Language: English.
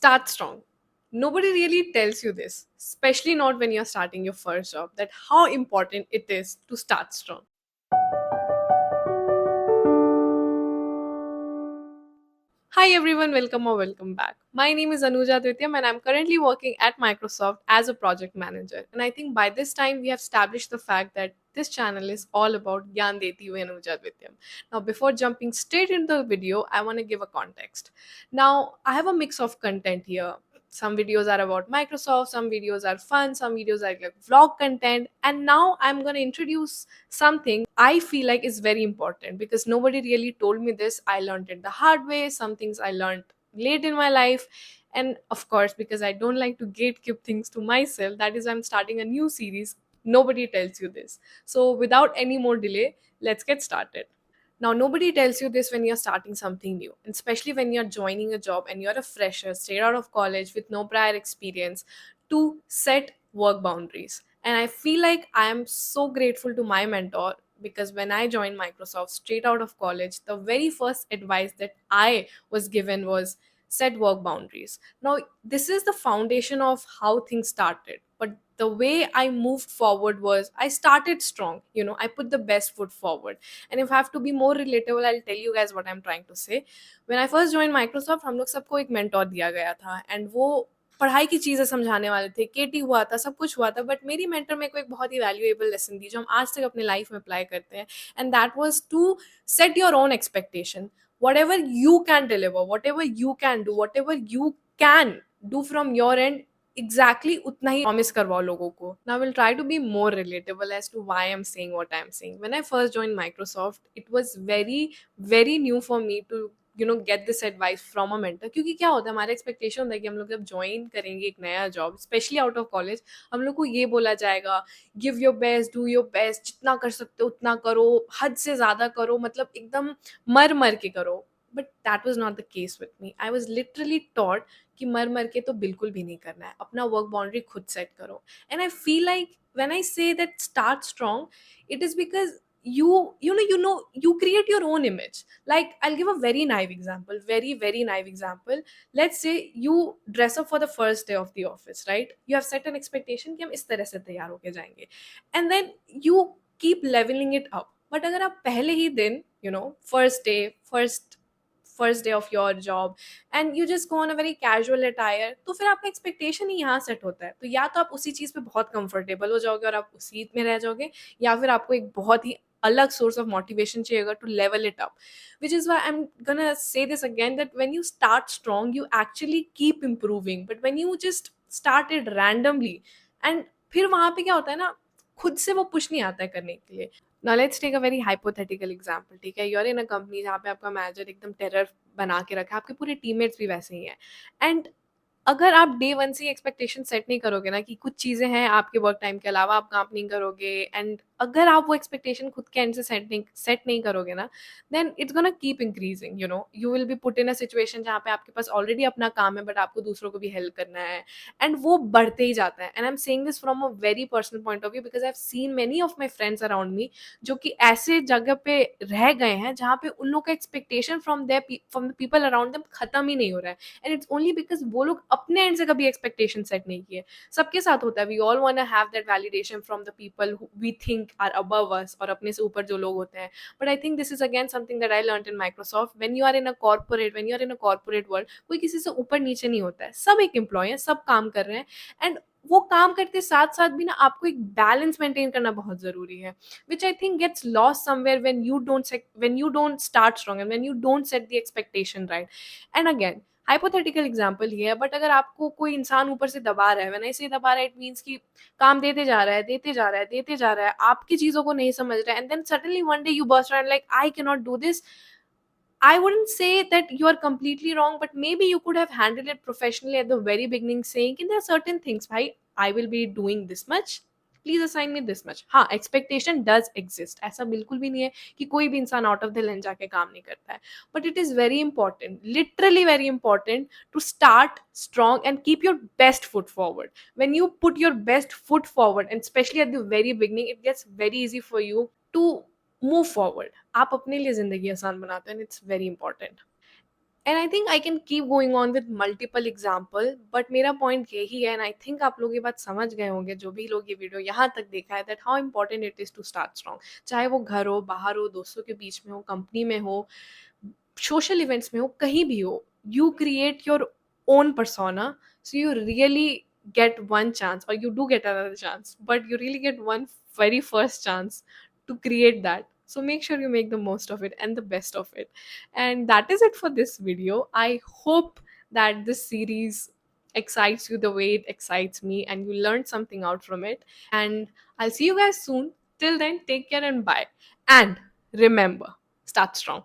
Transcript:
Start strong. Nobody really tells you this, especially not when you're starting your first job, that how important it is to start strong. Hi everyone, welcome or welcome back. My name is Anuja Dwityam and I'm currently working at Microsoft as a project manager. And I think by this time we have established the fact that this channel is all about Gyan Deti Hu Anuja Dwityam. Now before jumping straight into the video, I want to give a context. Now I have a mix of content here. Some videos are about Microsoft, some videos are fun, some videos are like vlog content, and now I'm going to introduce something I feel like is very important because nobody really told me this. I learned it the hard way. Some things I learned late in my life. And of course, because I don't like to gatekeep things to myself, that is why I'm starting a new series. Nobody tells you this. So, without any more delay, let's get started. Now, nobody tells you this when you're starting something new, and especially when you're joining a job and you're a fresher, straight out of college with no prior experience, to set work boundaries. And I feel like I am so grateful to my mentor because when I joined Microsoft straight out of college, the very first advice that I was given was set work boundaries. Now, this is the foundation of how things started. But the way I moved forward was I started strong. I put the best foot forward. And if I have to be more relatable, I'll tell you guys what I'm trying to say. When I first joined Microsoft, हम लोग सबको एक mentor दिया गया था and वो पढ़ाई की चीज़ें समझाने वाले थे, केटी हुआ था, सब कुछ हुआ था, बट मेरी मेंटर मेरे को एक बहुत ही वैल्यूएबल लेसन दी जो हम आज तक अपने लाइफ में अप्लाई करते हैं, and that was to set your own expectation. Whatever you can deliver, whatever you can do, whatever you can do from your end, exactly उतना ही प्रॉमिस करवाओ लोगों को. Now I will try to be more relatable as to why I'm saying what I'm saying. When I first joined Microsoft, it was very new for me to get this advice from a mentor. क्योंकि क्या होता है, हमारा expectation होता है कि हम लोग जब ज्वाइन करेंगे एक नया job, specially out of college, हम लोग को ये बोला जाएगा, give your best, do your best, जितना कर सकते हो उतना करो, हद से ज़्यादा करो, मतलब एकदम मर मर के करो. But that was not the case with me. I was literally taught कि मर मर के तो बिल्कुल भी नहीं करना है, अपना वर्क बाउंड्री खुद सेट करो. And I feel like when I say that start strong, it is because you create your own image. Like, I'll give a very naive example, very naive example. Let's say you dress up for the first day of the office, right? You have set an expectation कि हम इस तरह से तैयार होके जाएंगे, and then you keep leveling it up. But अगर आप पहले ही दिन, first day of your job, and you just go on a very casual attire, तो फिर आपका एक्सपेक्टेशन ही यहाँ सेट होता है. तो या तो आप उसी चीज़ पे बहुत कंफर्टेबल हो जाओगे और आप उसी में रह जाओगे, या फिर आपको एक बहुत ही अलग सोर्स ऑफ मोटिवेशन चाहिएगा to level it up. Which is why I am gonna say this again, that when you start strong you actually keep improving. But when you just started randomly, and फिर वहाँ पे क्या होता है ना, खुद से वो पुश नहीं आता है करने के लिए. Now let's take a very hypothetical example. ठीक है, you're in a company जहाँ पे आपका मैनेजर एकदम टेरर बना के रखा है, आपके पूरे टीममेट्स भी वैसे ही हैं, एंड अगर आप डे वन से एक्सपेक्टेशन सेट नहीं करोगे ना कि कुछ चीज़ें हैं आपके वर्क टाइम के अलावा आप काम नहीं करोगे, एंड अगर आप वो एक्सपेक्टेशन खुद के एंड से सेट नहीं करोगे ना, then it's gonna keep increasing. You will be put in a situation जहाँ पे आपके पास ऑलरेडी अपना काम है बट आपको दूसरों को भी हेल्प करना है, एंड वो बढ़ते ही जाता है. And I am saying this from a very personal point of view because I have seen many of my friends around me जो कि ऐसे जगह पे रह गए हैं जहाँ पे उन लोग का expectation from the people around them खत्म ही नहीं हो रहा है, एंड इट्स ओनली बिकॉज वो लोग अपने एंड से कभी एक्सपेक्टेशन सेट नहीं किए. सबके साथ होता है, we all want to have that validation from the people we think are above us, और अपने से ऊपर जो लोग होते हैं. But I think this is again something that I learned in Microsoft. When you are in a corporate, when you are in a corporate world, कोई किसी से ऊपर नीचे नहीं होता है, सब एक एम्प्लॉय है, सब काम कर रहे हैं, एंड वो काम करते साथ साथ भी ना आपको एक बैलेंस मेंटेन करना बहुत जरूरी है, which I think gets lost somewhere when you don't start strong and when you don't set the expectation right. And again, hypothetical example ये है, बट अगर आपको कोई इंसान ऊपर से दबा रहा है, व्हेन आई से दबा रहा है, इट मीन्स कि काम देते जा रहा है, देते जा रहा है, देते जा रहा है, आपकी चीजों को नहीं समझ रहा है, and then suddenly one day you burst out like I can not do this. I wouldn't say that you are completely wrong, but maybe you could have handled it professionally at the very beginning, saying कि there are certain things, भाई, I will be doing this much. Please assign me this much. हाँ, expectation does exist. ऐसा बिल्कुल भी नहीं है कि कोई भी इंसान out of the lane जाके काम नहीं करता है. But it is very important, literally very important, to start strong and keep your best foot forward. When you put your best foot forward, and especially at the very beginning, it gets very easy for you to move forward. आप अपने लिए जिंदगी आसान बनाते हैं, it's very important. And I think I can keep going on with multiple example, but मेरा point यही है, एंड आई थिंक आप लोग ये बात समझ गए होंगे जो भी लोग ये वीडियो यहाँ तक देखा है, that how important it is to start strong. चाहे वो घर हो, बाहर हो, दोस्तों के बीच में हो, कंपनी में हो, सोशल इवेंट्स में हो, कहीं भी हो, you create your own persona, so you really get one chance, or you do get another chance, but you really get one very first chance to create that. So make sure you make the most of it and the best of it. And that is it for this video. I hope that this series excites you the way it excites me and you learned something out from it. And I'll see you guys soon. Till then, take care and bye. And remember, start strong.